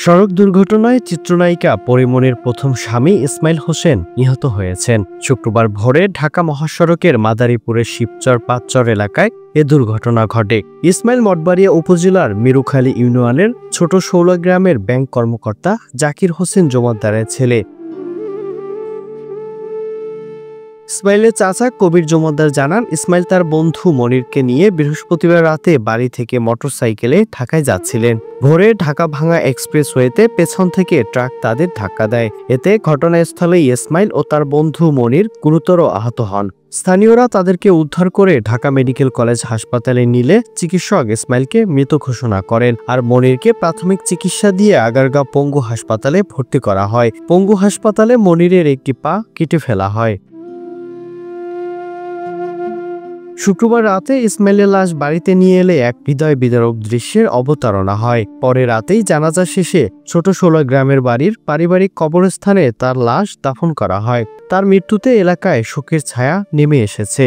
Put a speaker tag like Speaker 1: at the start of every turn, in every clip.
Speaker 1: সড়ক দুর্ঘটনায় চিত্রনায়িকা পরিমণির প্রথম স্বামী ইসমাইল হোসেন নিহত হয়েছেন। শুক্রবার ভোরে ঢাকা মহাসড়কের মাদারীপুরের শিবচর পাঁচচর এলাকায় এ দুর্ঘটনা ঘটে। ইসমাইল মঠবাড়িয়া উপজেলার মিরুখালী ইউনিয়নের ছোট শৌলা গ্রামের ব্যাংক কর্মকর্তা জাকির হোসেন জমাদ্দারের ছেলে। ইসমাইলের চাচা কবির জমাদ্দার জানান, ইসমাইল তার বন্ধু মনিরকে নিয়ে বৃহস্পতিবার রাতে বাড়ি থেকে মোটরসাইকেলে ঢাকায় যাচ্ছিলেন। ভোরে ঢাকা ভাঙা এক্সপ্রেসওয়েতে পেছন থেকে ট্রাক তাদের ধাক্কা দেয়। এতে ঘটনাস্থলেই ইসমাইল ও তার বন্ধু মনির গুরুতর আহত হন। স্থানীয়রা তাদেরকে উদ্ধার করে ঢাকা মেডিকেল কলেজ হাসপাতালে নিলে চিকিৎসক ইসমাইলকে মৃত ঘোষণা করেন, আর মনিরকে প্রাথমিক চিকিৎসা দিয়ে আগারগাঁও পঙ্গু হাসপাতালে ভর্তি করা হয়। পঙ্গু হাসপাতালে মনিরের একটি পা কেটে ফেলা হয়। শুক্রবার রাতে ইসমাইলের লাশ বাড়িতে নিয়ে এলে এক হৃদয় বিদারক দৃশ্যের অবতারণা হয়। পরে রাতেই জানাজা শেষে ছোট শৌলা গ্রামের বাড়ির পারিবারিক কবরস্থানে তার লাশ দাফন করা হয়। তার মৃত্যুতে এলাকায় শোকের ছায়া নেমে এসেছে।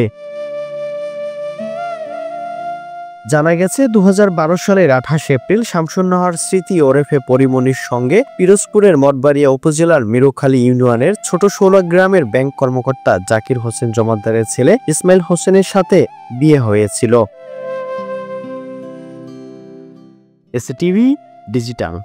Speaker 1: জানা গেছে, 2012 সালের 28 এপ্রিল শামসুন্নাহার স্মৃতি ওরফে পরিমণির সঙ্গে পিরোজপুরের মঠবাড়িয়া উপজেলার মিরুখালী ইউনিয়নের ছোট শৌলা গ্রামের ব্যাংক কর্মকর্তা জাকির হোসেন জমাদ্দারের ছেলে ইসমাইল হোসেনের সাথে বিয়ে হয়েছিল। STV digital.